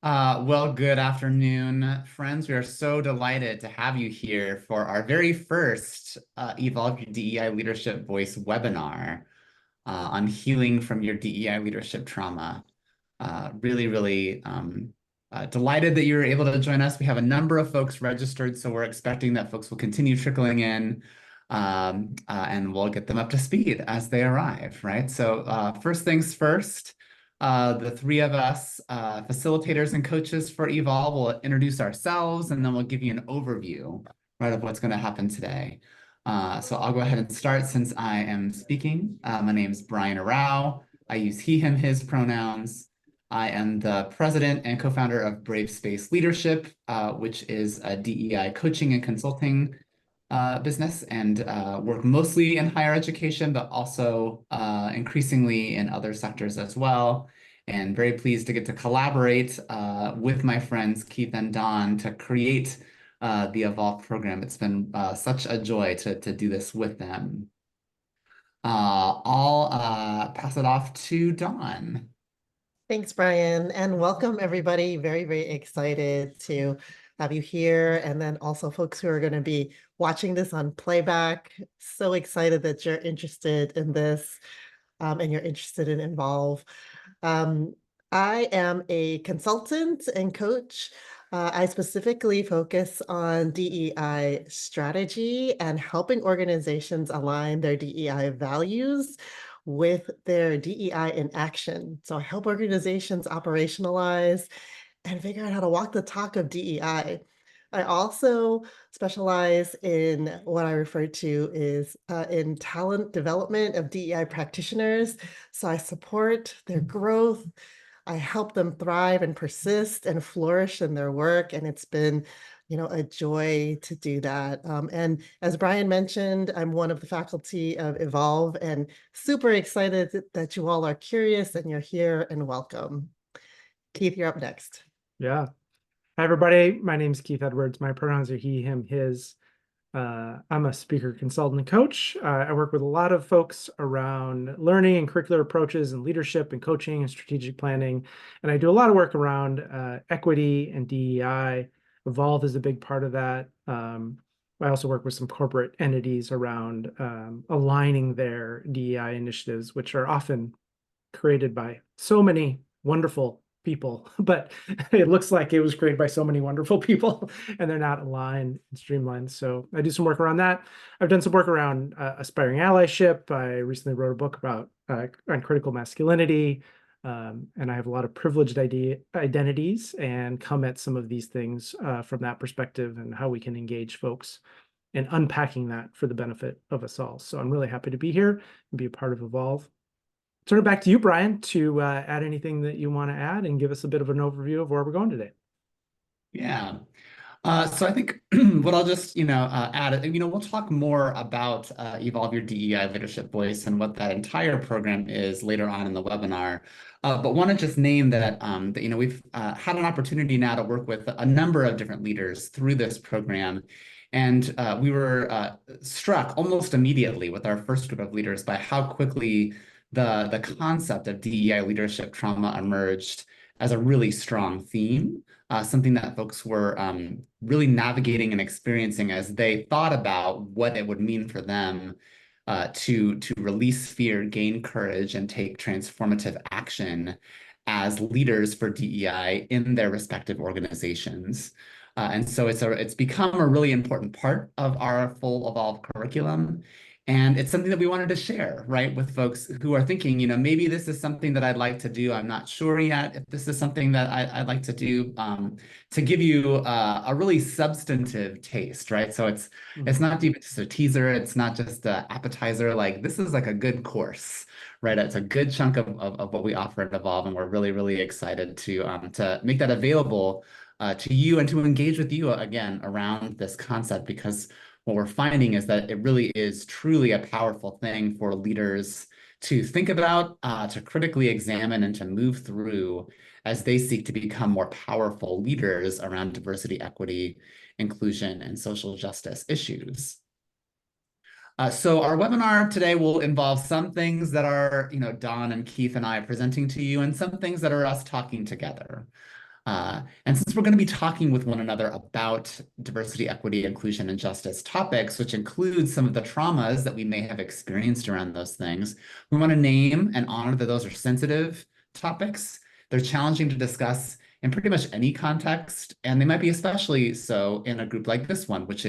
Well, good afternoon, friends. We are so delighted to have you here for our very first Evolve Your DEI Leadership Voice webinar on healing from your DEI leadership trauma. Really, delighted that you were able to join us. We have a number of folks registered, so we're expecting that folks will continue trickling in, and we'll get them up to speed as they arrive, right? So first things first, the three of us, facilitators and coaches for Evolve, will introduce ourselves, and then we'll give you an overview, right, of what's going to happen today. So I'll go ahead and start since I am speaking. My name is Brian Arao. I use he, him, his pronouns. I am the president and co-founder of Brave Space Leadership, which is a DEI coaching and consulting business, and work mostly in higher education, but also increasingly in other sectors as well. And very pleased to get to collaborate with my friends Keith and Don to create the Evolve program. It's been such a joy to do this with them. I'll pass it off to Don. Thanks, Brian, and welcome everybody. Very, very excited to have you here. And then also folks who are going to be watching this on playback. So excited that you're interested in this and you're interested in Involve. I am a consultant and coach. I specifically focus on DEI strategy and helping organizations align their DEI values with their DEI in action. So I help organizations operationalize and figure out how to walk the talk of DEI. I also specialize in what I refer to is in talent development of DEI practitioners. So I support their growth. I help them thrive and persist and flourish in their work. And it's been, a joy to do that. And as Brian mentioned, I'm one of the faculty of Evolve and super excited that you all are curious and you're here and welcome. Keith, you're up next. Yeah. Hi, everybody. My name is Keith Edwards. My pronouns are he, him, his. I'm a speaker, consultant, and coach. I work with a lot of folks around learning and curricular approaches and leadership and coaching and strategic planning. And I do a lot of work around equity and DEI. Evolve is a big part of that. I also work with some corporate entities around aligning their DEI initiatives, which are often created by so many wonderful people, but it looks like it was created by so many wonderful people and they're not aligned and streamlined. So I do some work around that. I've done some work around aspiring allyship. I recently wrote a book about on critical masculinity. And I have a lot of privileged identities and come at some of these things from that perspective and how we can engage folks and unpacking that for the benefit of us all. So I'm really happy to be here and be a part of Evolve. Turn it back to you, Brian, to add anything that you want to add and give us a bit of an overview of where we're going today. Yeah. So I think what I'll just, add, we'll talk more about Evolve Your DEI Leadership Voice and what that entire program is later on in the webinar. But want to just name that, we've had an opportunity now to work with a number of different leaders through this program. And we were struck almost immediately with our first group of leaders by how quickly the concept of DEI leadership trauma emerged as a really strong theme, something that folks were really navigating and experiencing as they thought about what it would mean for them to release fear, gain courage, and take transformative action as leaders for DEI in their respective organizations. And so it's become a really important part of our full Evolve curriculum. And it's something that we wanted to share, right, with folks who are thinking, maybe this is something that I'd like to do. I'm not sure yet if this is something that I'd like to do, to give you a really substantive taste, right? So it's not even just a teaser. It's not just an appetizer. Like, this is like a good course, right? It's a good chunk of what we offer at Evolve, and we're really, really excited to make that available to you and to engage with you again around this concept, because what we're finding is that it really is truly a powerful thing for leaders to think about, to critically examine, and to move through as they seek to become more powerful leaders around diversity, equity, inclusion, and social justice issues. So our webinar today will involve some things that are, Don and Keith and I presenting to you, and some things that are us talking together. And since we're going to be talking with one another about diversity, equity, inclusion, and justice topics, which include some of the traumas that we may have experienced around those things, we want to name and honor that those are sensitive topics. They're challenging to discuss in pretty much any context, and they might be especially so in a group like this one, which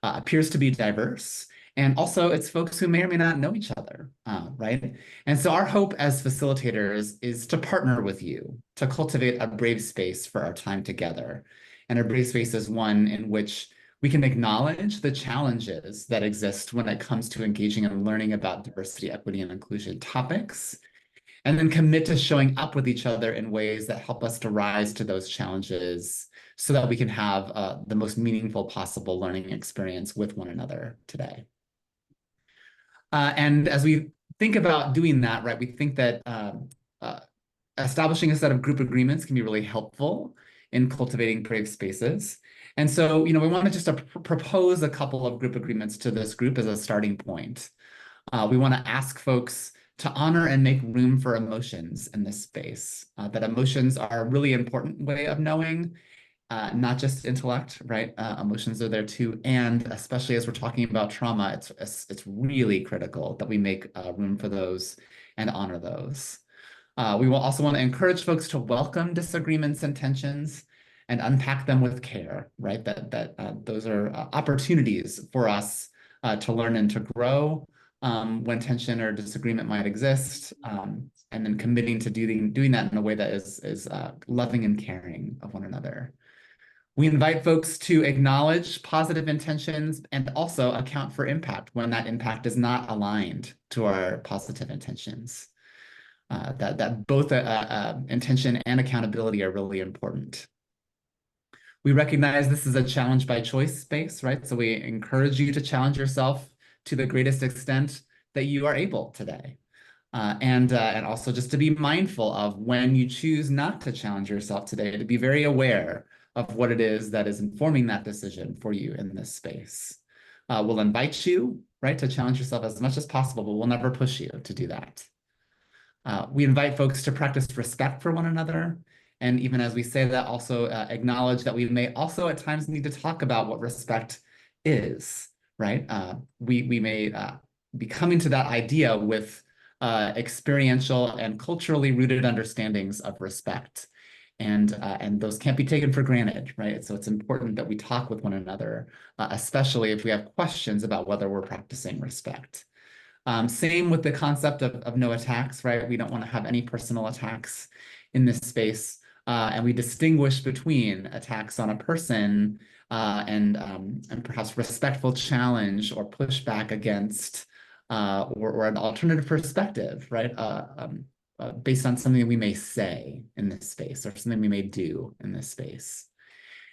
appears to be diverse. And also, it's folks who may or may not know each other, right? And so our hope as facilitators is to partner with you to cultivate a brave space for our time together. And a brave space is one in which we can acknowledge the challenges that exist when it comes to engaging and learning about diversity, equity, and inclusion topics, and then commit to showing up with each other in ways that help us to rise to those challenges so that we can have the most meaningful possible learning experience with one another today. And as we think about doing that, right, we think that establishing a set of group agreements can be really helpful in cultivating brave spaces. And so, we want to just propose a couple of group agreements to this group as a starting point. We want to ask folks to honor and make room for emotions in this space, that emotions are a really important way of knowing, not just intellect, right? Emotions are there too. And especially as we're talking about trauma, it's really critical that we make room for those and honor those. We will also want to encourage folks to welcome disagreements and tensions and unpack them with care, right? Those are opportunities for us to learn and to grow when tension or disagreement might exist, and then committing to doing that in a way that is loving and caring of one another. We invite folks to acknowledge positive intentions and also account for impact when that impact is not aligned to our positive intentions. That both intention and accountability are really important. We recognize this is a challenge by choice space, right? So we encourage you to challenge yourself to the greatest extent that you are able today. And also just to be mindful of when you choose not to challenge yourself today, to be very aware of what it is that is informing that decision for you in this space. We'll invite you, right, to challenge yourself as much as possible, but we'll never push you to do that. We invite folks to practice respect for one another. And even as we say that, also acknowledge that we may also at times need to talk about what respect is, right? We may be coming to that idea with experiential and culturally rooted understandings of respect. And those can't be taken for granted, right? So it's important that we talk with one another, especially if we have questions about whether we're practicing respect. Same with the concept of no attacks, right? We don't want to have any personal attacks in this space. And we distinguish between attacks on a person and perhaps respectful challenge or pushback against or an alternative perspective, right? Based on something we may say in this space or something we may do in this space.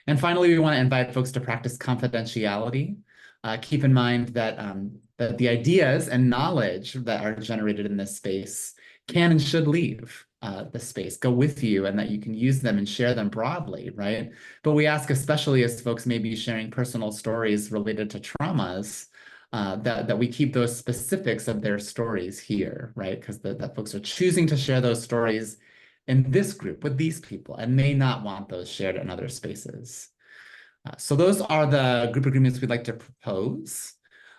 And finally, we want to invite folks to practice confidentiality. Keep in mind that the ideas and knowledge that are generated in this space can and should leave the space, go with you, and that you can use them and share them broadly, right? But we ask, especially as folks may be sharing personal stories related to traumas, that we keep those specifics of their stories here, right? Because that folks are choosing to share those stories in this group with these people and may not want those shared in other spaces. So those are the group agreements we'd like to propose.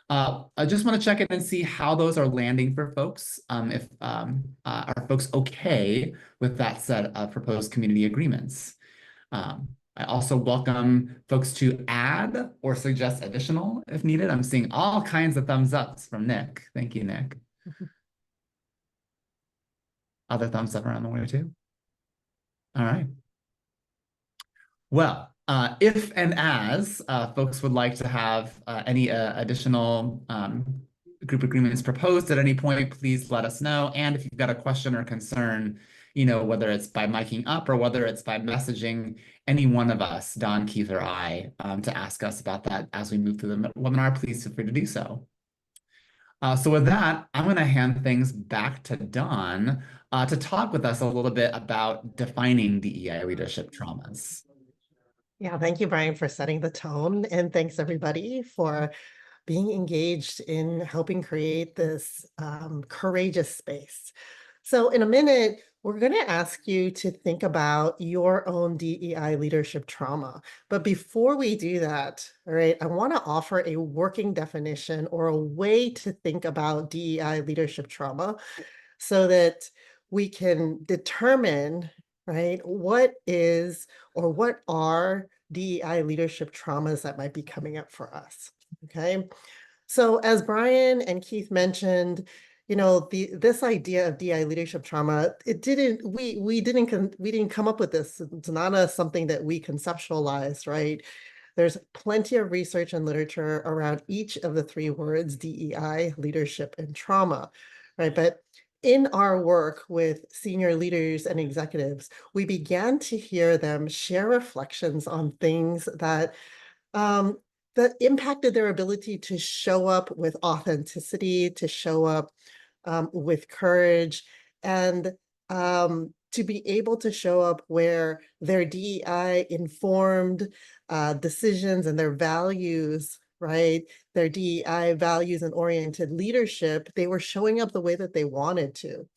I just want to check in and see how those are landing for folks. If are folks okay with that set of proposed community agreements? I also welcome folks to add or suggest additional if needed. I'm seeing all kinds of thumbs ups from Nick. Thank you, Nick. Other thumbs up around the way too. All right. Well, if and as folks would like to have any additional group agreements proposed at any point, please let us know. And if you've got a question or concern, whether it's by miking up or whether it's by messaging any one of us, Don, Keith, or I, to ask us about that as we move through the webinar, please feel free to do so. So with that, I'm going to hand things back to Don to talk with us a little bit about defining DEI leadership traumas. Yeah, thank you, Brian, for setting the tone. And thanks, everybody, for being engaged in helping create this courageous space. So in a minute, we're going to ask you to think about your own DEI leadership trauma. But before we do that, all right, I want to offer a working definition or a way to think about DEI leadership trauma so that we can determine, right, what is or what are DEI leadership traumas that might be coming up for us. Okay. So as Brian and Keith mentioned, this idea of DI leadership trauma, we didn't come up with this. It's not something that we conceptualized, right? There's plenty of research and literature around each of the three words, DEI, leadership, and trauma, right? But in our work with senior leaders and executives, we began to hear them share reflections on things um, that impacted their ability to show up with authenticity, to show up with courage, and to be able to show up where their DEI informed decisions and their values, right? Their DEI values and oriented leadership, they were showing up the way that they wanted to.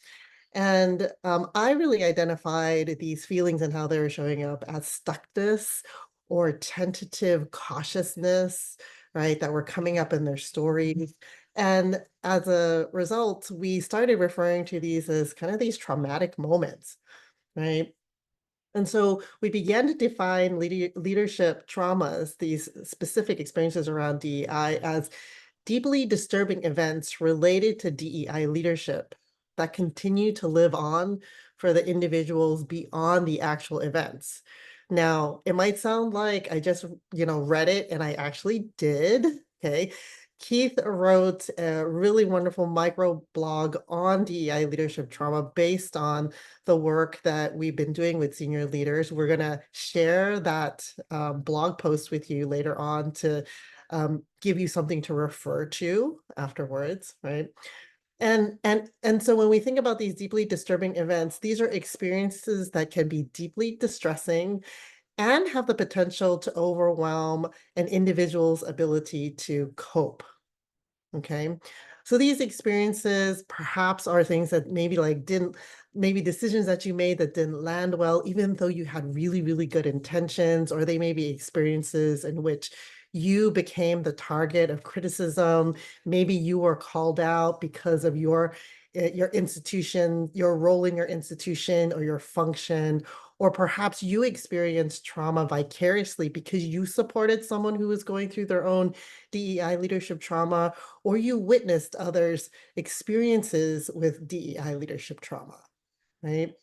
And I really identified these feelings and how they were showing up as stuckness or tentative cautiousness, right, that were coming up in their stories. And as a result, we started referring to these as kind of these traumatic moments, right? And so we began to define leadership traumas, these specific experiences around DEI, as deeply disturbing events related to DEI leadership that continue to live on for the individuals beyond the actual events. Now, it might sound like I just, read it, and I actually did, okay? Keith wrote a really wonderful micro blog on DEI leadership trauma based on the work that we've been doing with senior leaders. We're going to share that blog post with you later on to give you something to refer to afterwards, right? And so when we think about these deeply disturbing events, these are experiences that can be deeply distressing and have the potential to overwhelm an individual's ability to cope. Okay. So these experiences perhaps are things that maybe decisions that you made that didn't land well, even though you had really, really good intentions, or they may be experiences in which you became the target of criticism. Maybe you were called out because of your institution, your role in your institution or your function, or perhaps you experienced trauma vicariously because you supported someone who was going through their own DEI leadership trauma, or you witnessed others' experiences with DEI leadership trauma, right?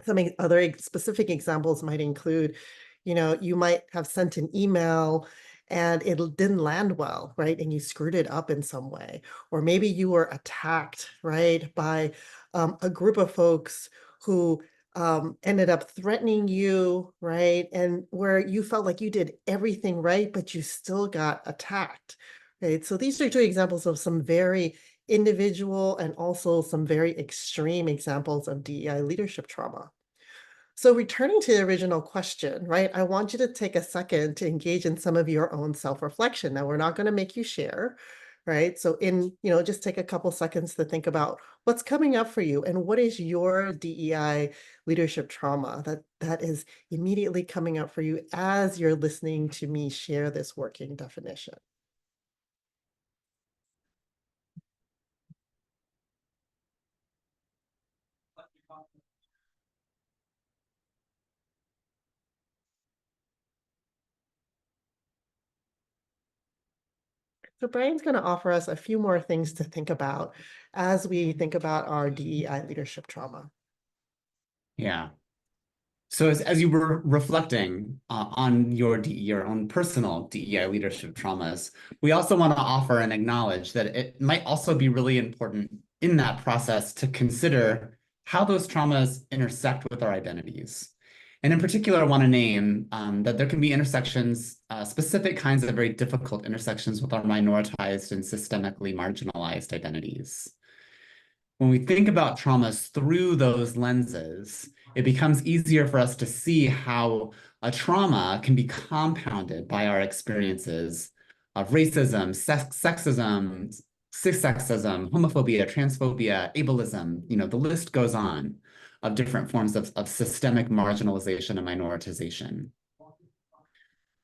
Some other specific examples might include, you might have sent an email and it didn't land well, right? And you screwed it up in some way. Or maybe you were attacked, right, by a group of folks who ended up threatening you, right? And where you felt like you did everything right, but you still got attacked, right? So these are two examples of some very individual and also some very extreme examples of DEI leadership trauma. So returning to the original question, right, I want you to take a second to engage in some of your own self-reflection. Now, we're not going to make you share, right? So just take a couple seconds to think about what's coming up for you and what is your DEI leadership trauma that is immediately coming up for you as you're listening to me share this working definition. So Brian's going to offer us a few more things to think about as we think about our DEI leadership trauma. Yeah. So as you were reflecting on your own personal DEI leadership traumas, we also want to offer and acknowledge that it might also be really important in that process to consider how those traumas intersect with our identities. And in particular, I want to name that there can be intersections, specific kinds of very difficult intersections with our minoritized and systemically marginalized identities. When we think about traumas through those lenses, it becomes easier for us to see how a trauma can be compounded by our experiences of racism, sexism, cis-sexism, homophobia, transphobia, ableism, the list goes on. of different forms of systemic marginalization and minoritization.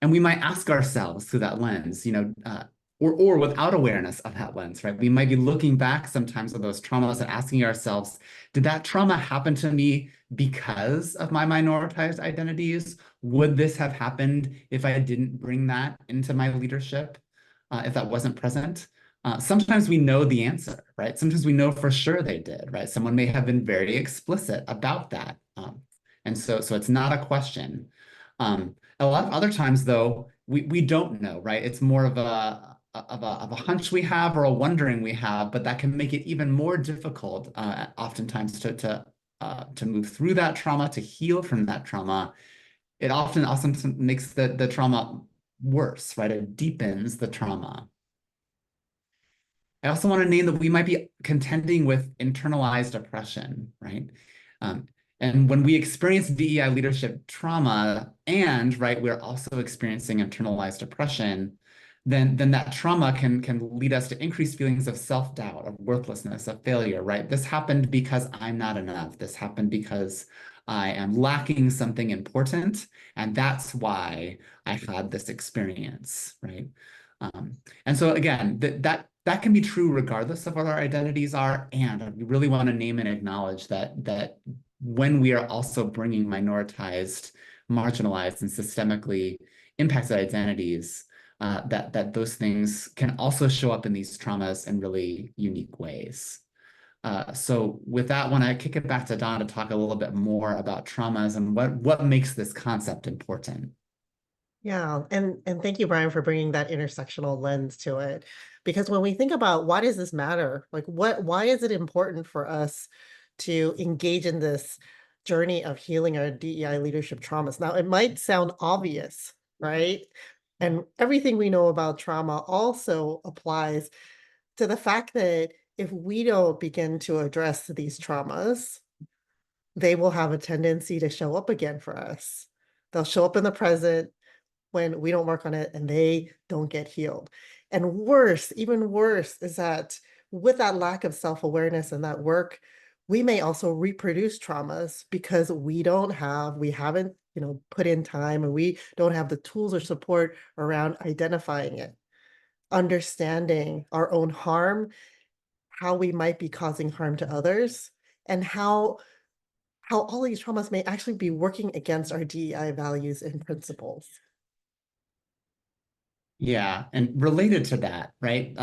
And we might ask ourselves through that lens, or without awareness of that lens, right? We might be looking back sometimes on those traumas and asking ourselves, did that trauma happen to me because of my minoritized identities? Would this have happened if I didn't bring that into my leadership, if that wasn't present? Sometimes we know the answer, right? Sometimes we know for sure they did, right? Someone may have been very explicit about that. And so it's not a question. A lot of other times, though, we don't know, right? It's more of a hunch we have or a wondering we have, but that can make it even more difficult, oftentimes to move through that trauma, to heal from that trauma. It often also makes the trauma worse, right? It deepens the trauma. I also want to name that we might be contending with internalized oppression, right? And when we experience DEI leadership trauma and, right, we're also experiencing internalized oppression, then that trauma can lead us to increased feelings of self-doubt, of worthlessness, of failure, right? This happened because I'm not enough. This happened because I am lacking something important, and that's why I had this experience, right? And so again, that can be true regardless of what our identities are, and we really want to name and acknowledge that when we are also bringing minoritized, marginalized, and systemically impacted identities, that those things can also show up in these traumas in really unique ways. So with that, I want to kick it back to Dawn to talk a little bit more about traumas and what makes this concept important. Yeah, and thank you, Brian, for bringing that intersectional lens to it. Because when we think about why does this matter, like why is it important for us to engage in this journey of healing our DEI leadership traumas? Now, it might sound obvious, right? And everything we know about trauma also applies to the fact that if we don't begin to address these traumas, they will have a tendency to show up again for us. They'll show up in the present when we don't work on it and they don't get healed. And worse, even worse, is that with that lack of self-awareness and that work, we may also reproduce traumas because we haven't, put in time, and we don't have the tools or support around identifying it, understanding our own harm, how we might be causing harm to others, and how all these traumas may actually be working against our DEI values and principles. Yeah, and related to that, right?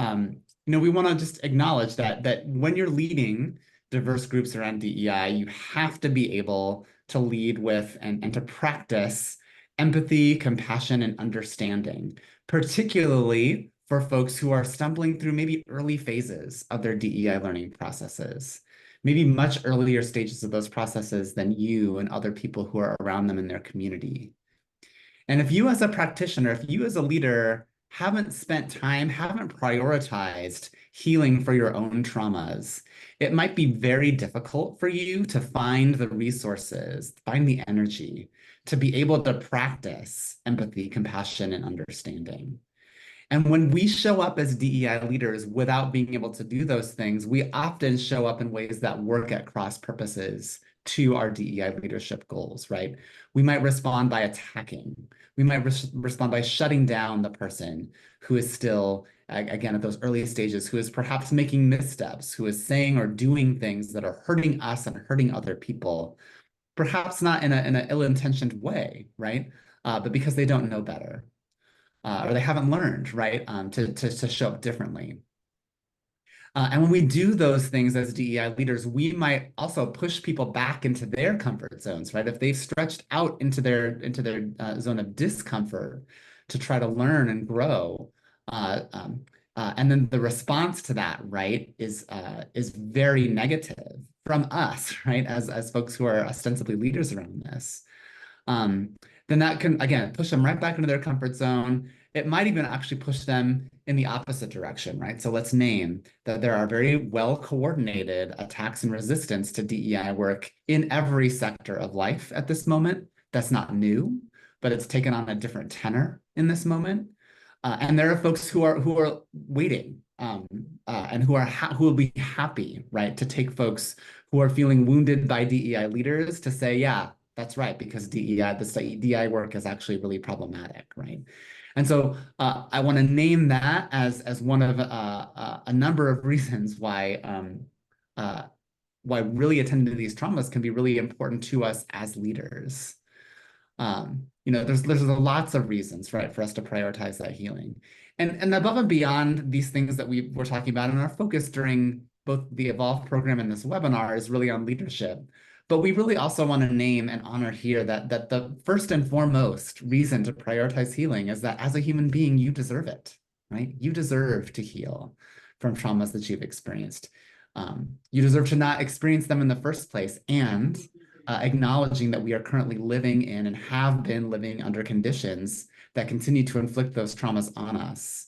We want to just acknowledge that when you're leading diverse groups around DEI, you have to be able to lead with and to practice empathy, compassion, and understanding, particularly for folks who are stumbling through maybe early phases of their DEI learning processes, maybe much earlier stages of those processes than you and other people who are around them in their community. And if you as a practitioner, if you as a leader haven't spent time, haven't prioritized healing for your own traumas, it might be very difficult for you to find the resources, find the energy to be able to practice empathy, compassion, and understanding. And when we show up as DEI leaders without being able to do those things, we often show up in ways that work at cross purposes to our DEI leadership goals, right? We might respond by attacking. We might respond by shutting down the person who is still, again, at those early stages, who is perhaps making missteps, who is saying or doing things that are hurting us and hurting other people, perhaps not in an ill-intentioned way, right? But because they don't know better. Or they haven't learned, right, to show up differently. And when we do those things as DEI leaders, we might also push people back into their comfort zones, right? If they've stretched out into their zone of discomfort to try to learn and grow, and then the response to that, right, is very negative from us, right, as folks who are ostensibly leaders around this. Then that can, again, push them right back into their comfort zone. It might even actually push them in the opposite direction, right? So let's name that there are very well-coordinated attacks and resistance to DEI work in every sector of life at this moment. That's not new, but it's taken on a different tenor in this moment. And there are folks who are waiting and who will be happy, right, to take folks who are feeling wounded by DEI leaders to say, yeah, that's right, because this DEI work is actually really problematic, right? And so I want to name that as one of a number of reasons why really attending to these traumas can be really important to us as leaders. There's lots of reasons, right, for us to prioritize that healing. And above and beyond these things that we were talking about, and our focus during both the Evolve program and this webinar is really on leadership. But we really also want to name and honor here that the first and foremost reason to prioritize healing is that as a human being, you deserve it, right? You deserve to heal from traumas that you've experienced. You deserve to not experience them in the first place, and acknowledging that we are currently living in and have been living under conditions that continue to inflict those traumas on us.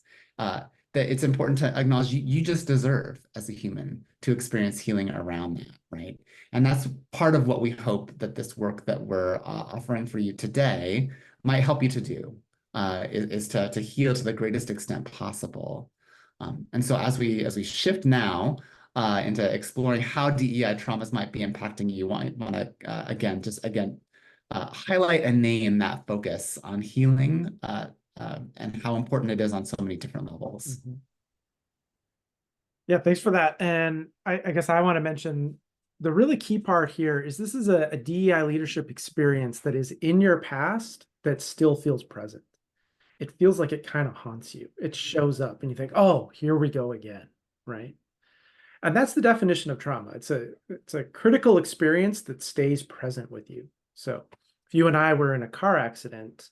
That it's important to acknowledge you just deserve as a human to experience healing around that, right? And that's part of what we hope that this work that we're offering for you today might help you to do, is to heal to the greatest extent possible. And so as we shift now into exploring how DEI traumas might be impacting you, I want to again highlight and name that focus on healing and how important it is on so many different levels. Mm-hmm. Yeah, thanks for that. And I guess I want to mention the really key part here is this is a DEI leadership experience that is in your past that still feels present. It feels like it kind of haunts you. It shows up and you think, oh, here we go again, right? And that's the definition of trauma. It's a critical experience that stays present with you. So if you and I were in a car accident,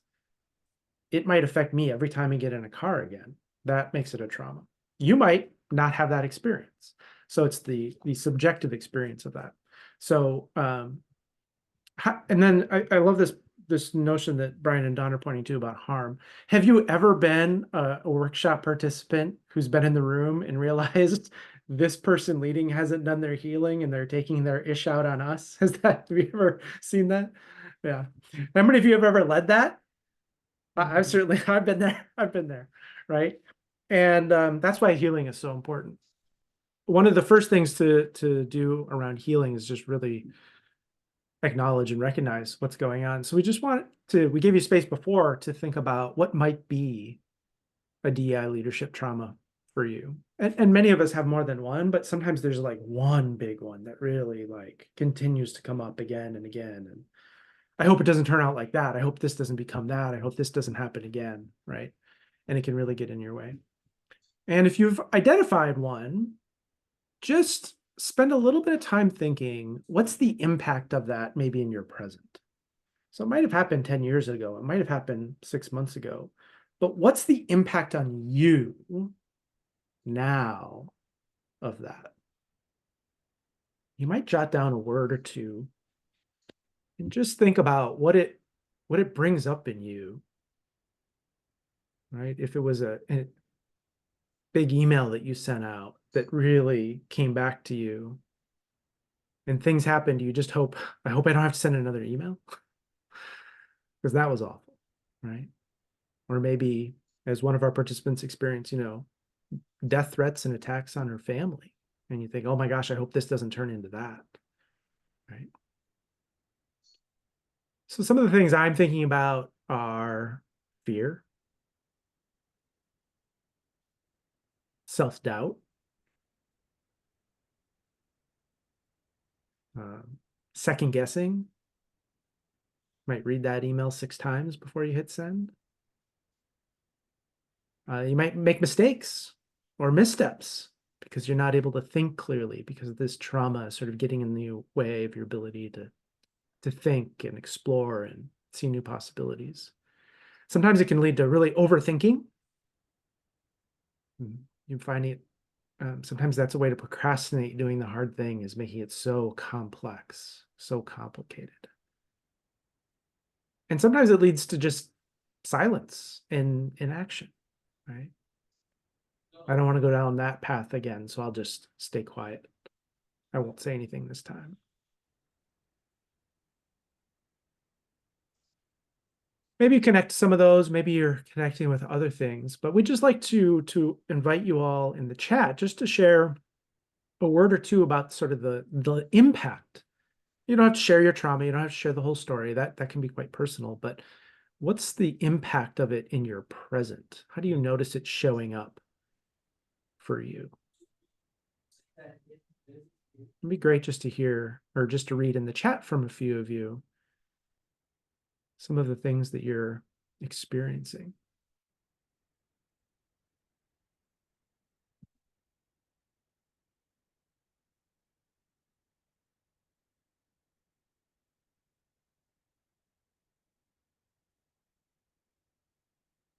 it might affect me every time I get in a car again. That makes it a trauma. You might not have that experience. So it's the subjective experience of that. So, and then I love this notion that Brian and Don are pointing to about harm. Have you ever been a workshop participant who's been in the room and realized this person leading hasn't done their healing and they're taking their ish out on us? Have you ever seen that? Yeah. How many of you have ever led that? I've been there, right? And that's why healing is so important. One of the first things to do around healing is just really acknowledge and recognize what's going on. So we gave you space before to think about what might be a DEI leadership trauma for you. And many of us have more than one, but sometimes there's like one big one that really like continues to come up again and again. And I hope it doesn't turn out like that. I hope this doesn't become that. I hope this doesn't happen again, right? And it can really get in your way. And if you've identified one, just spend a little bit of time thinking, what's the impact of that maybe in your present? So it might have happened 10 years ago. It might have happened 6 months ago. But what's the impact on you now of that? You might jot down a word or two and just think about what it brings up in you, right? If it was a big email that you sent out that really came back to you and things happened, you just hope, I hope I don't have to send another email because that was awful, right? Or maybe as one of our participants experienced, death threats and attacks on her family. And you think, oh my gosh, I hope this doesn't turn into that, right? So some of the things I'm thinking about are fear, self-doubt, second guessing. Might read that email 6 times before you hit send. You might make mistakes or missteps because you're not able to think clearly because of this trauma sort of getting in the way of your ability to think and explore and see new possibilities. Sometimes it can lead to really overthinking. You find it, sometimes that's a way to procrastinate doing the hard thing, is making it so complex, so complicated. And sometimes it leads to just silence and inaction, right? I don't want to go down that path again, so I'll just stay quiet. I won't say anything this time. Maybe you connect to some of those, maybe you're connecting with other things, but we'd just like to invite you all in the chat just to share a word or two about sort of the impact. You don't have to share your trauma. You don't have to share the whole story. That can be quite personal, but what's the impact of it in your present? How do you notice it showing up for you? It'd be great just to hear or just to read in the chat from a few of you some of the things that you're experiencing.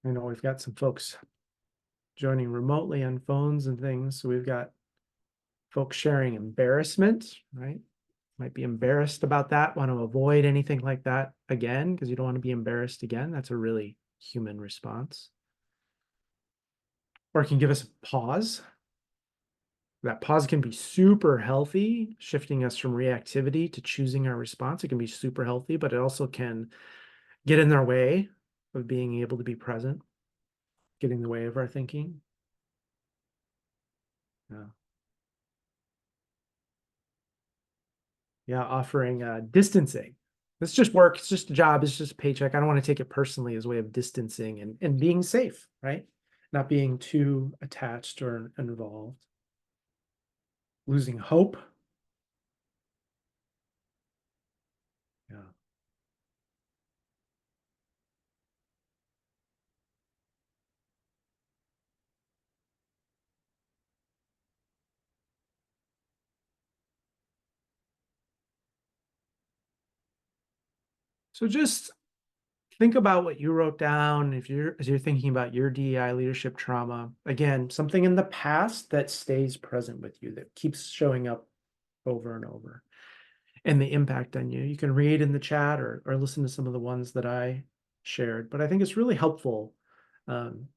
I know we've got some folks joining remotely on phones and things. So we've got folks sharing embarrassment, right? Might be embarrassed about that, want to avoid anything like that again, because you don't want to be embarrassed again. That's a really human response. Or it can give us a pause. That pause can be super healthy, shifting us from reactivity to choosing our response. It can be super healthy, but it also can get in their way of being able to be present, get in the way of our thinking. Yeah. Yeah, offering distancing. It's just work. It's just a job. It's just a paycheck. I don't want to take it personally as a way of distancing and being safe, right? Not being too attached or involved. Losing hope. Yeah. So just think about what you wrote down if as you're thinking about your DEI leadership trauma. Again, something in the past that stays present with you, that keeps showing up over and over, and the impact on you. You can read in the chat or listen to some of the ones that I shared, but I think it's really helpful. Don't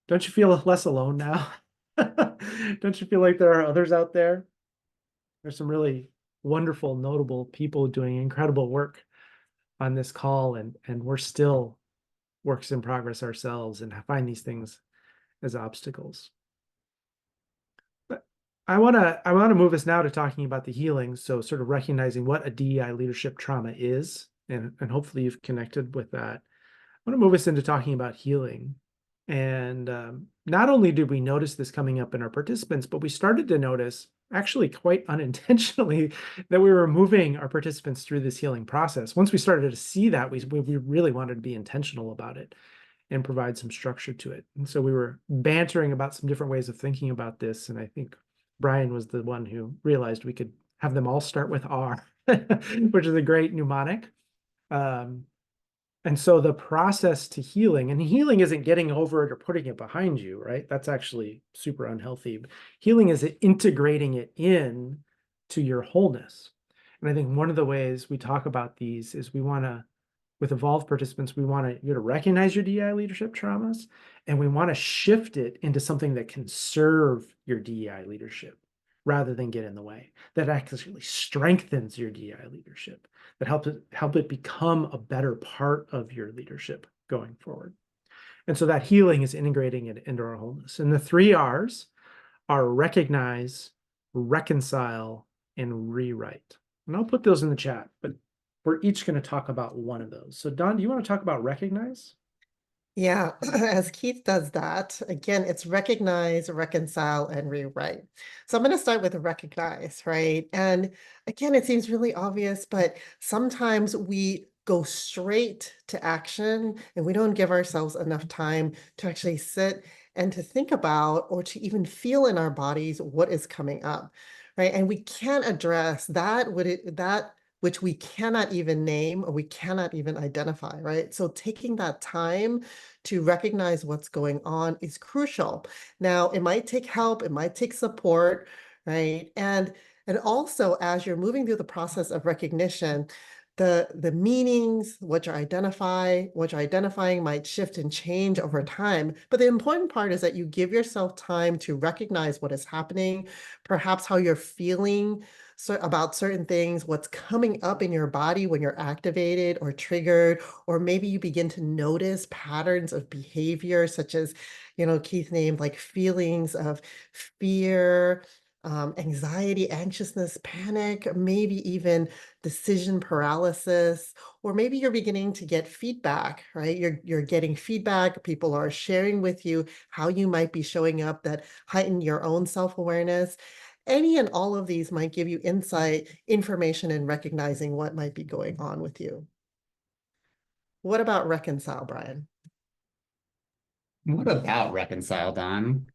you feel less alone now? Don't you feel like there are others out there? There's some really wonderful, notable people doing incredible work on this call, and we're still works in progress ourselves and find these things as obstacles. But I want to move us now to talking about the healing. So sort of recognizing what a DEI leadership trauma is, and hopefully you've connected with that. I want to move us into talking about healing. And not only did we notice this coming up in our participants, but we started to notice, actually quite unintentionally, that we were moving our participants through this healing process. Once we started to see that, we really wanted to be intentional about it and provide some structure to it. And so we were bantering about some different ways of thinking about this. And I think Brian was the one who realized we could have them all start with R, which is a great mnemonic. And so the process to healing, and healing isn't getting over it or putting it behind you, right? That's actually super unhealthy. Healing is integrating it in to your wholeness. And I think one of the ways we talk about these is we want to, with evolved participants, we want you to recognize your DEI leadership traumas, and we want to shift it into something that can serve your DEI leadership rather than get in the way, that actually strengthens your DEI leadership, that help it become a better part of your leadership going forward. And so that healing is integrating it into our wholeness. And the 3 R's are recognize, reconcile, and rewrite. And I'll put those in the chat, but we're each going to talk about one of those. So Don, do you want to talk about recognize? Yeah, as Keith does that, again, it's recognize, reconcile, and rewrite. So I'm going to start with recognize, right? And again, it seems really obvious, but sometimes we go straight to action and we don't give ourselves enough time to actually sit and to think about or to even feel in our bodies what is coming up, right? And we can't address that which we cannot even name or we cannot even identify, right? So taking that time to recognize what's going on is crucial. Now, it might take help, it might take support, right? And also, as you're moving through the process of recognition, the meanings, what you're identifying might shift and change over time. But the important part is that you give yourself time to recognize what is happening, perhaps how you're feeling about certain things, what's coming up in your body when you're activated or triggered, or maybe you begin to notice patterns of behavior, such as, Keith named like feelings of fear, anxiety, anxiousness, panic, maybe even decision paralysis, or maybe you're beginning to get feedback, right? You're getting feedback. People are sharing with you how you might be showing up that heighten your own self-awareness. Any and all of these might give you insight, information, and recognizing what might be going on with you. What about reconcile, Brian? What about reconcile, Don?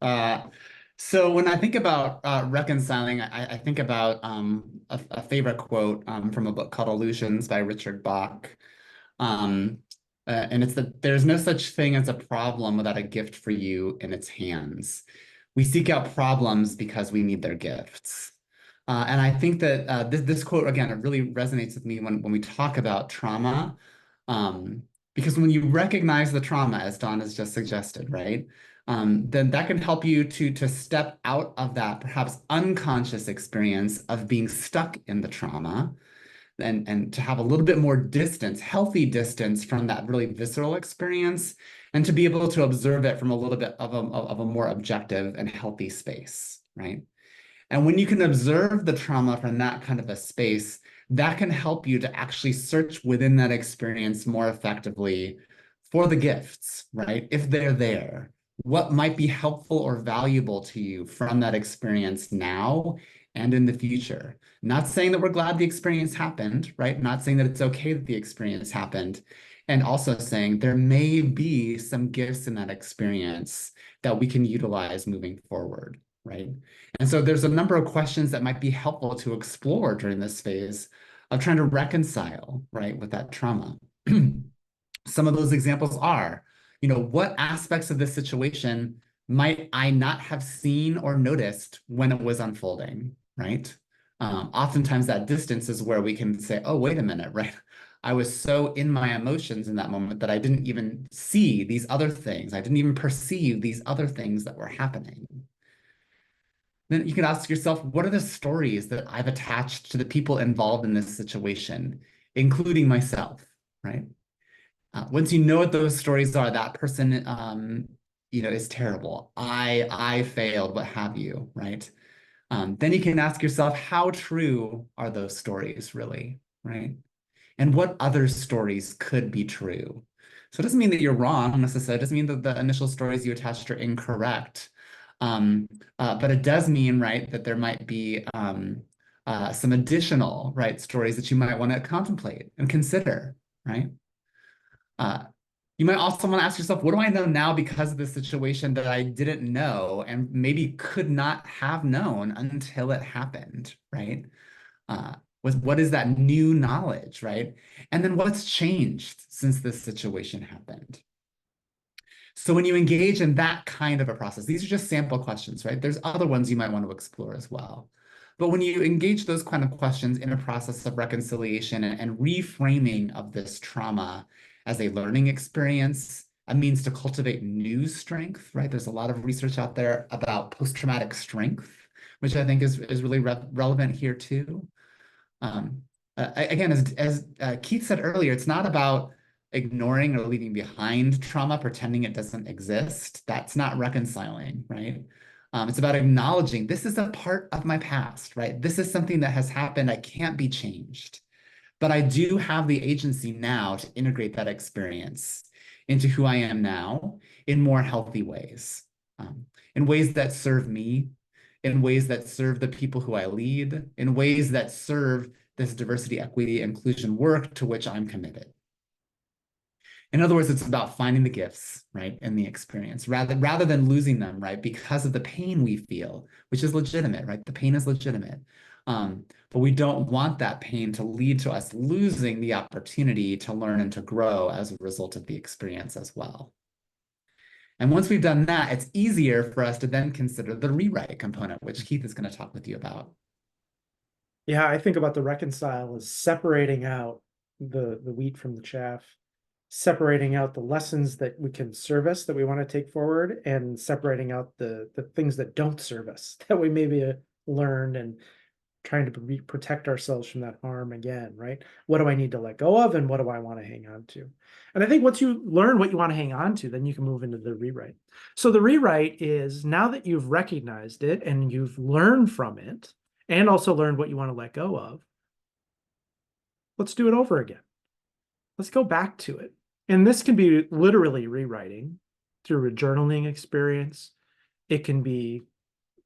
So when I think about reconciling, I think about a favorite quote from a book called Illusions by Richard Bach. Um, and it's that there's no such thing as a problem without a gift for you in its hands. We seek out problems because we need their gifts. And I think that this quote, again, it really resonates with me when we talk about trauma. Um, because when you recognize the trauma, as Dawn has just suggested, right, then that can help you to step out of that perhaps unconscious experience of being stuck in the trauma and to have a little bit more distance, healthy distance from that really visceral experience, and to be able to observe it from a little bit of a more objective and healthy space, right? And when you can observe the trauma from that kind of a space, that can help you to actually search within that experience more effectively for the gifts, right? If they're there, what might be helpful or valuable to you from that experience now and in the future. Not saying that we're glad the experience happened, right? Not saying that it's okay that the experience happened. And also saying there may be some gifts in that experience that we can utilize moving forward, right? And so there's a number of questions that might be helpful to explore during this phase of trying to reconcile, right, with that trauma. Some of those examples are, what aspects of this situation might I not have seen or noticed when it was unfolding, right? Oftentimes that distance is where we can say, oh, wait a minute, right? I was so in my emotions in that moment that I didn't even see these other things. I didn't even perceive these other things that were happening. Then you can ask yourself, what are the stories that I've attached to the people involved in this situation, including myself, right? Once you know what those stories are, that person, is terrible. I failed, what have you, right? Then you can ask yourself, how true are those stories really, right? And what other stories could be true? So it doesn't mean that you're wrong necessarily. It doesn't mean that the initial stories you attached are incorrect. But it does mean, right, that there might be some additional, right, stories that you might want to contemplate and consider, right? You might also want to ask yourself, what do I know now because of this situation that I didn't know and maybe could not have known until it happened, right? What is that new knowledge, right? And then what's changed since this situation happened? So when you engage in that kind of a process, these are just sample questions, right? There's other ones you might want to explore as well. But when you engage those kind of questions in a process of reconciliation and reframing of this trauma as a learning experience, a means to cultivate new strength, right? There's a lot of research out there about post-traumatic strength, which I think is really relevant here too. Again, as Keith said earlier, it's not about ignoring or leaving behind trauma, pretending it doesn't exist. That's not reconciling, right? It's about acknowledging this is a part of my past, right? This is something that has happened. I can't be changed, but I do have the agency now to integrate that experience into who I am now in more healthy ways, in ways that serve me, in ways that serve the people who I lead, in ways that serve this diversity, equity, inclusion work to which I'm committed. In other words, it's about finding the gifts, right, in the experience, rather than losing them, right, because of the pain we feel, which is legitimate, right? The pain is legitimate. But we don't want that pain to lead to us losing the opportunity to learn and to grow as a result of the experience as well. And once we've done that, it's easier for us to then consider the rewrite component, which Keith is going to talk with you about. Yeah, I think about the reconcile as separating out the wheat from the chaff, separating out the lessons that we can serve us that we want to take forward, and separating out the things that don't serve us that we maybe learned and trying to protect ourselves from that harm again, right? What do I need to let go of, and what do I want to hang on to? And I think once you learn what you want to hang on to, then you can move into the rewrite. So the rewrite is, now that you've recognized it and you've learned from it, and also learned what you want to let go of, let's do it over again. Let's go back to it. And this can be literally rewriting through a journaling experience. It can be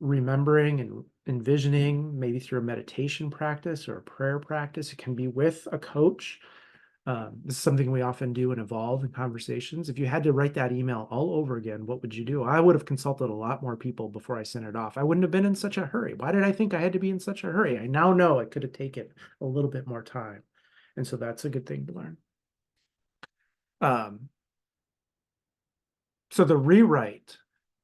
remembering and envisioning, maybe through a meditation practice or a prayer practice. It can be with a coach. This is something we often do and evolve in conversations. If you had to write that email all over again, what would you do? I would have consulted a lot more people before I sent it off. I wouldn't have been in such a hurry. Why did I think I had to be in such a hurry? I now know it could have taken a little bit more time. And so that's a good thing to learn. So the rewrite,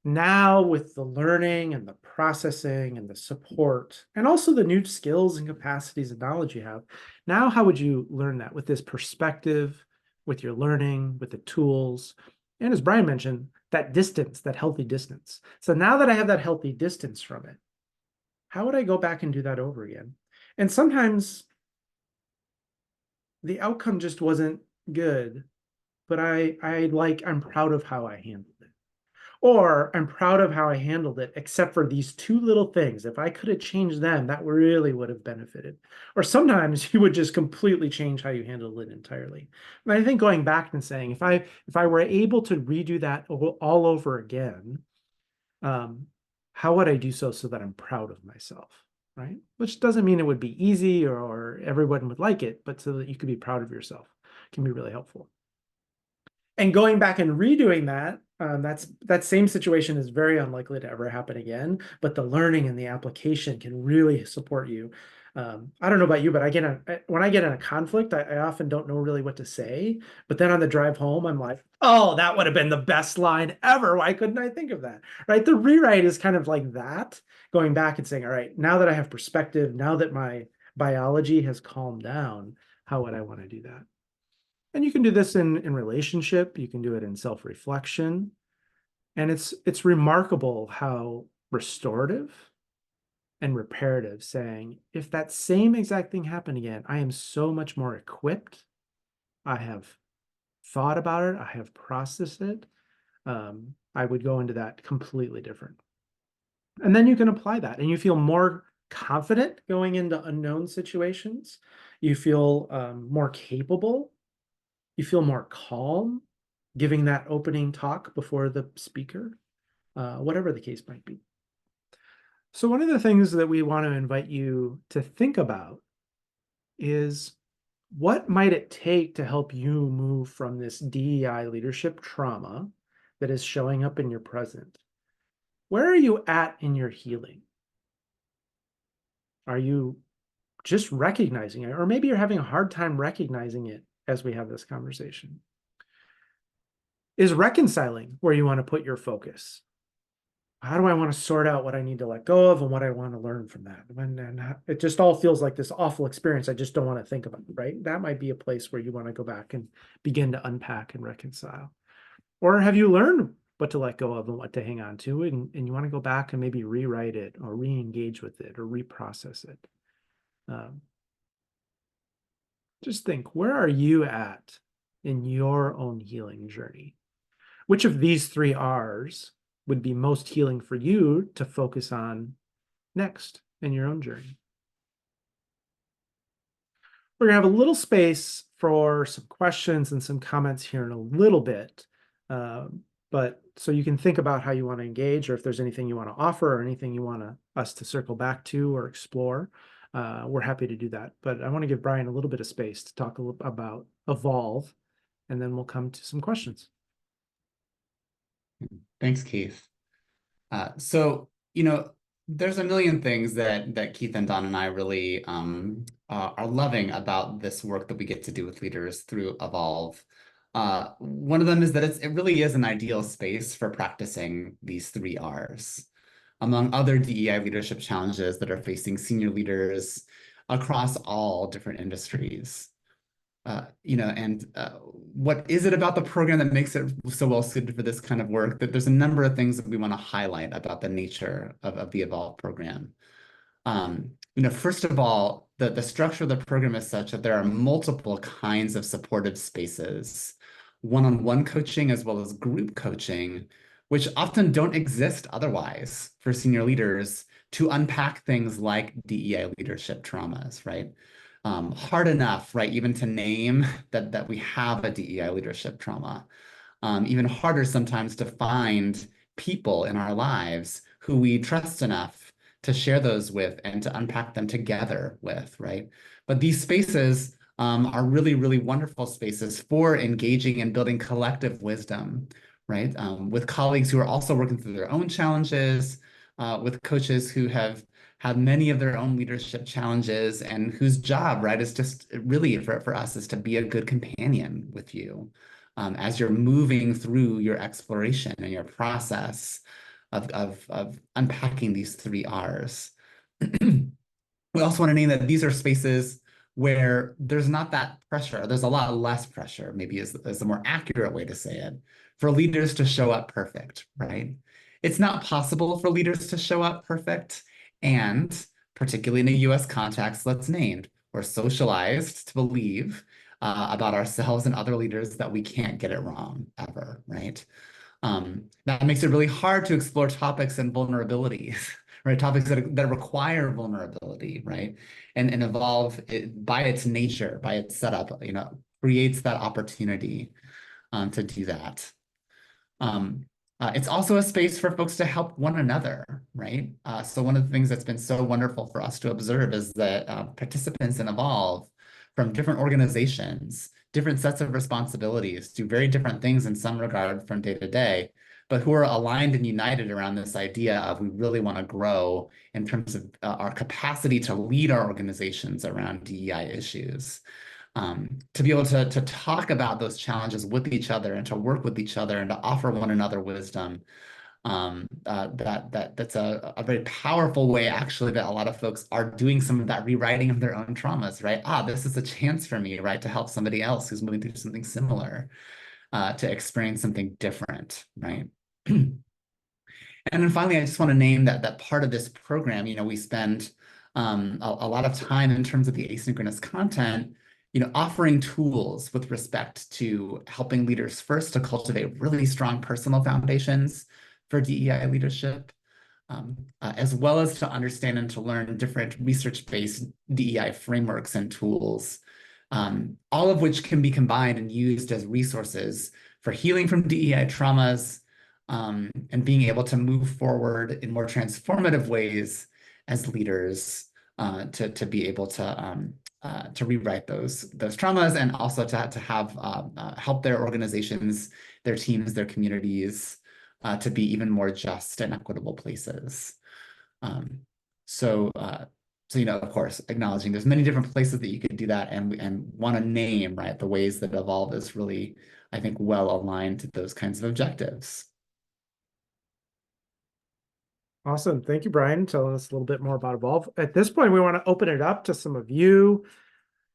now with the learning and the processing and the support, and also the new skills and capacities and knowledge you have, now how would you learn that with this perspective, with your learning, with the tools, and as Brian mentioned, that distance, that healthy distance. So now that I have that healthy distance from it, how would I go back and do that over again? And sometimes the outcome just wasn't good, but I'm proud of how I handled it. Or I'm proud of how I handled it, except for these two little things. If I could have changed them, that really would have benefited. Or sometimes you would just completely change how you handled it entirely. And I think going back and saying, if I were able to redo that all over again, how would I do so that I'm proud of myself, right? Which doesn't mean it would be easy or everyone would like it, but so that you could be proud of yourself can be really helpful. And going back and redoing that, that same situation is very unlikely to ever happen again, but the learning and the application can really support you. I don't know about you, but when I get in a conflict, I often don't know really what to say. But then on the drive home, I'm like, oh, that would have been the best line ever. Why couldn't I think of that? Right? The rewrite is kind of like that, going back and saying, all right, now that I have perspective, now that my biology has calmed down, how would I want to do that? And you can do this in relationship, you can do it in self-reflection. And it's remarkable how restorative and reparative, saying, if that same exact thing happened again, I am so much more equipped. I have thought about it, I have processed it. I would go into that completely different. And then you can apply that and you feel more confident going into unknown situations. You feel more capable. You feel more calm giving that opening talk before the speaker, whatever the case might be. So one of the things that we want to invite you to think about is, what might it take to help you move from this DEI leadership trauma that is showing up in your present? Where are you at in your healing? Are you just recognizing it? Or maybe you're having a hard time recognizing it as we have this conversation. Is reconciling where you want to put your focus? How do I want to sort out what I need to let go of and what I want to learn from that? And it just all feels like this awful experience I just don't want to think about, right? That might be a place where you want to go back and begin to unpack and reconcile. Or have you learned what to let go of and what to hang on to, and you want to go back and maybe rewrite it or re-engage with it or reprocess it? Just think, where are you at in your own healing journey? Which of these 3 R's would be most healing for you to focus on next in your own journey? We're going to have a little space for some questions and some comments here in a little bit. But so you can think about how you want to engage, or if there's anything you want to offer or anything you want us to circle back to or explore, we're happy to do that. But I want to give Brian a little bit of space to talk a little about Evolve, and then we'll come to some questions. Thanks, Keith. So, there's a million things that Keith and Don and I really are loving about this work that we get to do with leaders through Evolve. One of them is that it really is an ideal space for practicing these 3 R's, among other DEI leadership challenges that are facing senior leaders across all different industries. What is it about the program that makes it so well suited for this kind of work? That there's a number of things that we want to highlight about the nature of the Evolve program. First of all, the structure of the program is such that there are multiple kinds of supportive spaces, one-on-one coaching as well as group coaching, which often don't exist otherwise for senior leaders to unpack things like DEI leadership traumas, right? Hard enough, right, even to name that we have a DEI leadership trauma. Even harder sometimes to find people in our lives who we trust enough to share those with and to unpack them together with, right? But these spaces are really, really wonderful spaces for engaging and building collective wisdom, right? With colleagues who are also working through their own challenges, with coaches who have had many of their own leadership challenges and whose job, right, is just really for us is to be a good companion with you as you're moving through your exploration and your process of unpacking these 3 Rs. We also want to name that these are spaces where there's not that pressure. There's a lot less pressure, maybe is a more accurate way to say it, for leaders to show up perfect, right? It's not possible for leaders to show up perfect. And particularly in a US context, let's named, we're socialized to believe about ourselves and other leaders that we can't get it wrong ever, right? That makes it really hard to explore topics and vulnerabilities, right? Topics that require vulnerability, right? And evolve by its nature, by its setup, creates that opportunity to do that. It's also a space for folks to help one another, right? So one of the things that's been so wonderful for us to observe is that participants in Evolve from different organizations, different sets of responsibilities, do very different things in some regard from day to day, but who are aligned and united around this idea of we really want to grow in terms of our capacity to lead our organizations around DEI issues. To be able to talk about those challenges with each other and to work with each other and to offer one another wisdom. That's a very powerful way, actually, that a lot of folks are doing some of that rewriting of their own traumas, right? This is a chance for me, right, to help somebody else who's moving through something similar, to experience something different, right? And then finally, I just want to name that part of this program, we spend a lot of time in terms of the asynchronous content, offering tools with respect to helping leaders first to cultivate really strong personal foundations for DEI leadership, as well as to understand and to learn different research-based DEI frameworks and tools, all of which can be combined and used as resources for healing from DEI traumas, and being able to move forward in more transformative ways as leaders, to be able to rewrite those traumas and also to have help their organizations, their teams, their communities to be even more just and equitable places. So, of course, acknowledging there's many different places that you could do that and want to name, right, the ways that Evolve is really, I think, well aligned to those kinds of objectives. Awesome. Thank you, Brian, telling us a little bit more about Evolve. At this point, we want to open it up to some of you.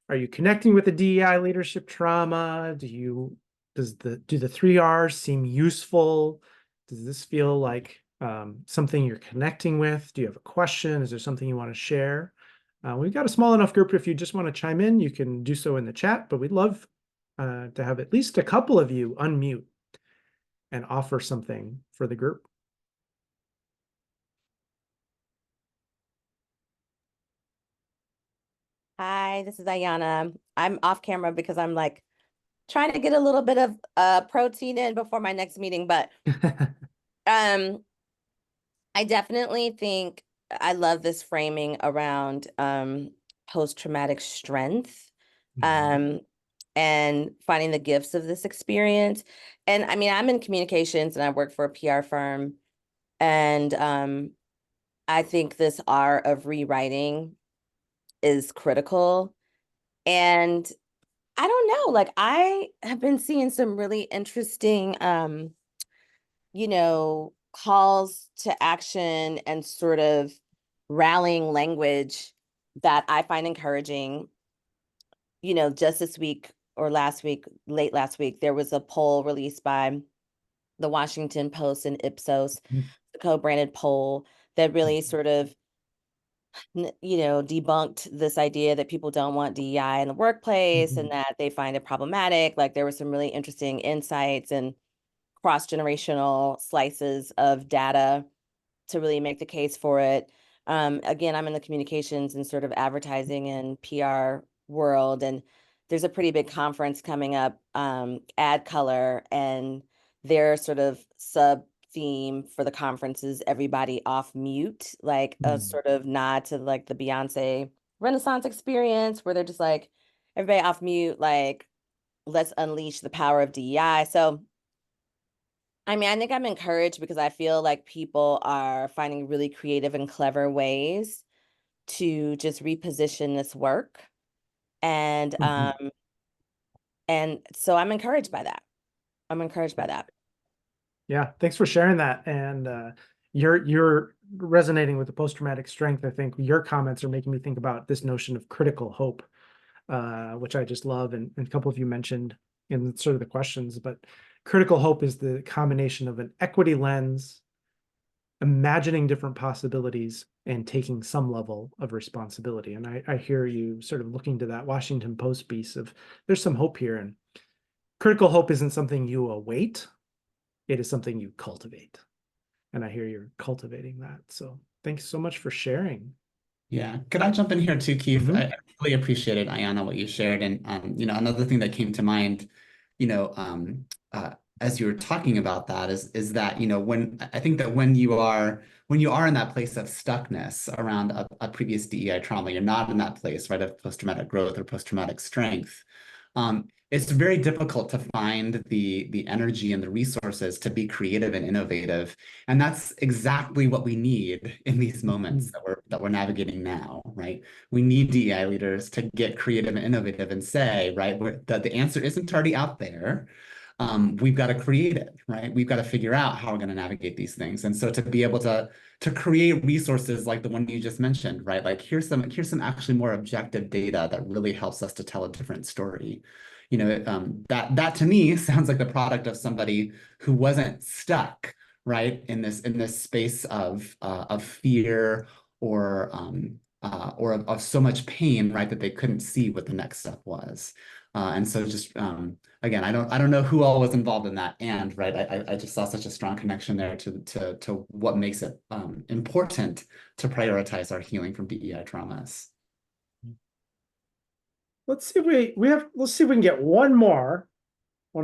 Are you connecting with the DEI leadership trauma? Do the 3Rs seem useful? Does this feel like something you're connecting with? Do you have a question? Is there something you want to share? We've got a small enough group. If you just want to chime in, you can do so in the chat, but we'd love to have at least a couple of you unmute and offer something for the group. Hi, this is Ayana. I'm off camera because I'm like trying to get a little bit of protein in before my next meeting, but I definitely think I love this framing around post-traumatic strength, and finding the gifts of this experience. And I mean, I'm in communications and I work for a PR firm, and I think this art of rewriting is critical. And I don't know, like I have been seeing some really interesting, calls to action and sort of rallying language that I find encouraging. Just this week or late last week, there was a poll released by the Washington Post and Ipsos, the co-branded poll that really sort of debunked this idea that people don't want DEI in the workplace and that they find it problematic. Like there were some really interesting insights and cross-generational slices of data to really make the case for it. Again, I'm in the communications and sort of advertising and PR world, and there's a pretty big conference coming up, Ad Color, and their sort of sub theme for the conference is everybody off mute, like a sort of nod to like the Beyonce Renaissance experience, where they're just like, everybody off mute, like, let's unleash the power of DEI. So I mean, I think I'm encouraged because I feel like people are finding really creative and clever ways to just reposition this work. And so I'm encouraged by that. I'm encouraged by that. Yeah, thanks for sharing that. And you're resonating with the post-traumatic strength. I think your comments are making me think about this notion of critical hope, which I just love. And a couple of you mentioned in sort of the questions, but critical hope is the combination of an equity lens, imagining different possibilities, and taking some level of responsibility. And I hear you sort of looking to that Washington Post piece of there's some hope here. And critical hope isn't something you await, it is something you cultivate. And I hear you're cultivating that. So thanks so much for sharing. Yeah. Could I jump in here too, Keith? I really appreciated, Ayana, what you shared. And, another thing that came to mind, as you were talking about that is that, when I think that when you are in that place of stuckness around a previous DEI trauma, you're not in that place, right, of post-traumatic growth or post-traumatic strength. It's very difficult to find the energy and the resources to be creative and innovative. And that's exactly what we need in these moments that we're navigating now, right? We need DEI leaders to get creative and innovative and say, right, that the answer isn't already out there. We've got to create it, right? We've got to figure out how we're going to navigate these things. And so to be able to create resources like the one you just mentioned, right? Like here's some actually more objective data that really helps us to tell a different story. That to me sounds like the product of somebody who wasn't stuck, right, in this space of fear or of so much pain, right, that they couldn't see what the next step was. And so just again, I don't know who all was involved in that, and right, I just saw such a strong connection there to what makes it important to prioritize our healing from DEI traumas. Let's see if let's see if we can get one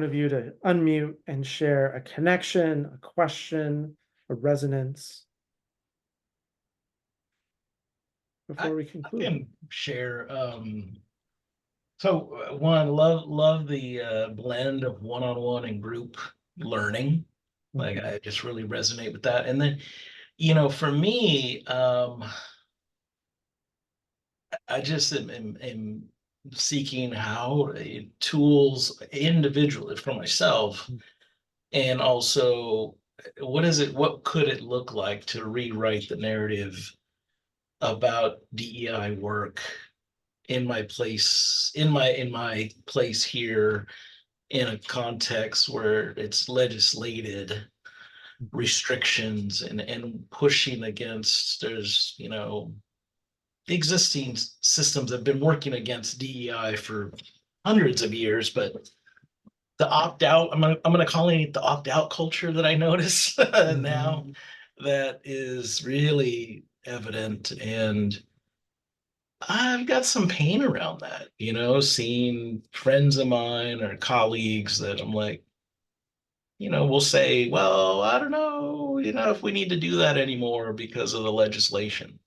of you to unmute and share a connection, a question, a resonance before we conclude. I can share. So one, love the blend of one-on-one and group learning. Like I just really resonate with that. And then, for me, I just am seeking how tools individually for myself, and also what could it look like to rewrite the narrative about DEI work in my place here, in a context where it's legislated restrictions and pushing against, there's existing systems have been working against DEI for hundreds of years, but the opt-out, I'm gonna call it the opt-out culture that I notice now that is really evident. And I've got some pain around that, seeing friends of mine or colleagues that I'm like, will say, well, I don't know, if we need to do that anymore because of the legislation.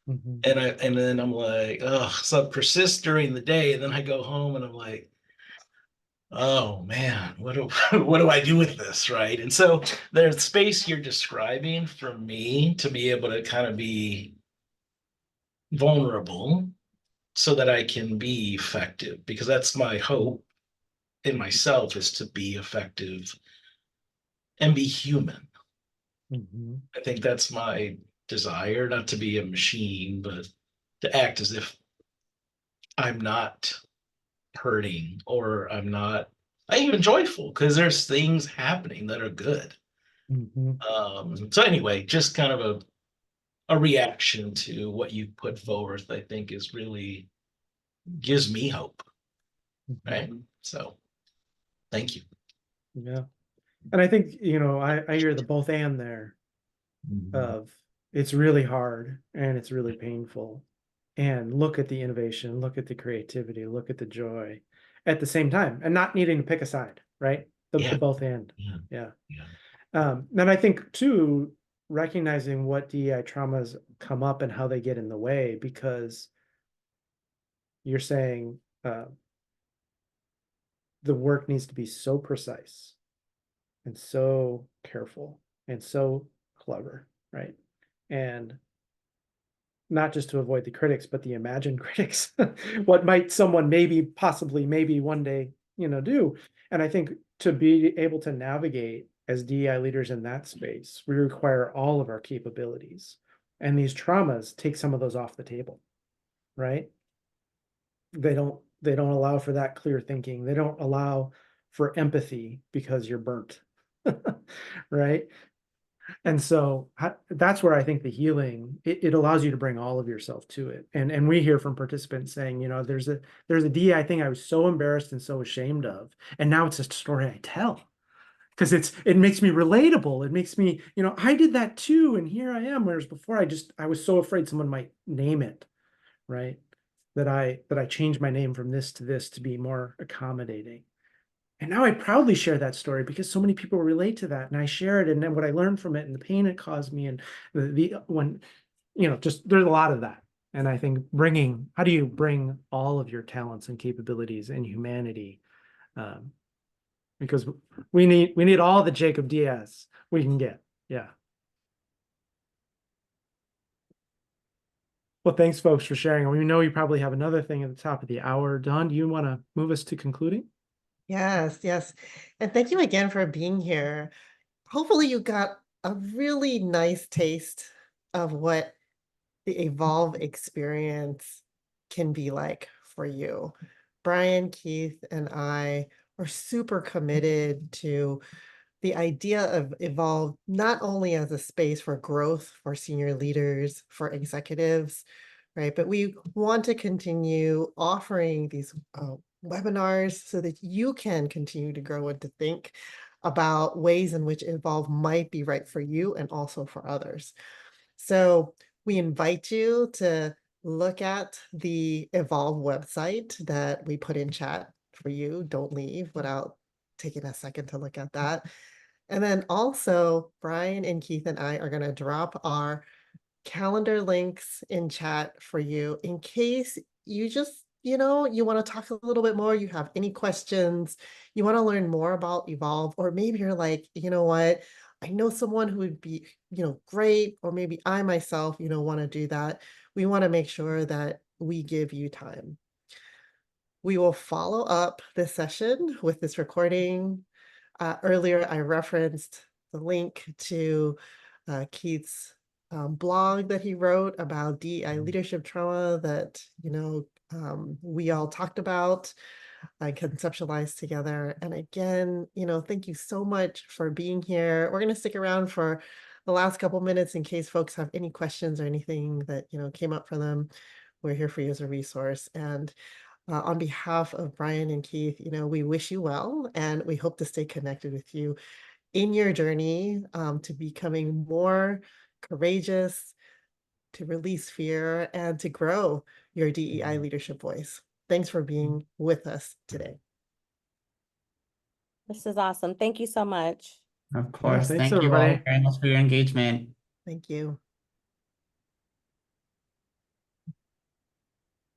And then I'm like, oh, so it persists during the day, and then I go home and I'm like, oh man, what do I do with this, right? And so there's space you're describing for me to be able to kind of be vulnerable so that I can be effective, because that's my hope in myself, is to be effective and be human. I think that's my desire, not to be a machine, but to act as if I'm not hurting, or I'm even joyful, because there's things happening that are good. So anyway, just kind of a reaction to what you put forth, I think is really gives me hope. Right. So thank you. Yeah. And I think, I hear the both and there of it's really hard and it's really painful. And look at the innovation, look at the creativity, look at the joy at the same time, and not needing to pick a side, right? The both and. Yeah. And I think too, recognizing what DEI traumas come up and how they get in the way, because you're saying the work needs to be so precise and so careful and so clever, right? And not just to avoid the critics, but the imagined critics. What might someone maybe one day, do? And I think to be able to navigate as DEI leaders in that space, we require all of our capabilities. And these traumas take some of those off the table, right? They don't allow for that clear thinking. They don't allow for empathy because you're burnt, right? And so that's where I think the healing, it allows you to bring all of yourself to it. And we hear from participants saying, there's a DEI thing I was so embarrassed and so ashamed of. And now it's a story I tell because it makes me relatable. It makes me, I did that too. And here I am. Whereas before I was so afraid someone might name it, right? That I changed my name from this to be more accommodating. And now I proudly share that story because so many people relate to that, and I share it, and then what I learned from it, and the pain it caused me, and just there's a lot of that. And I think how do you bring all of your talents and capabilities and humanity, because we need all the Jacob Diaz we can get. Yeah. Well, thanks, folks, for sharing. We know you probably have another thing at the top of the hour. Dawn, do you want to move us to concluding? Yes, yes. And thank you again for being here. Hopefully you got a really nice taste of what the Evolve experience can be like for you. Brian, Keith, and I are super committed to the idea of Evolve not only as a space for growth for senior leaders, for executives, right? But we want to continue offering these webinars so that you can continue to grow and to think about ways in which Evolve might be right for you and also for others. So we invite you to look at the Evolve website that we put in chat for you. Don't leave without taking a second to look at that. And then also, Brian and Keith and I are going to drop our calendar links in chat for you in case you just, you want to talk a little bit more, you have any questions, you want to learn more about Evolve, or maybe you're like, you know what, I know someone who would be, great, or maybe I myself, want to do that. We want to make sure that we give you time. We will follow up this session with this recording. Earlier, I referenced the link to Keith's blog that he wrote about DEI leadership trauma that, we all talked about and conceptualized together. And again, thank you so much for being here. We're going to stick around for the last couple minutes in case folks have any questions or anything that, came up for them. We're here for you as a resource. And on behalf of Brian and Keith, we wish you well, and we hope to stay connected with you in your journey to becoming more courageous, to release fear, and to grow your DEI leadership voice. Thanks for being with us today. This is awesome. Thank you so much. Of course. Thanks, Thank you all everybody. very much for your engagement. Thank you.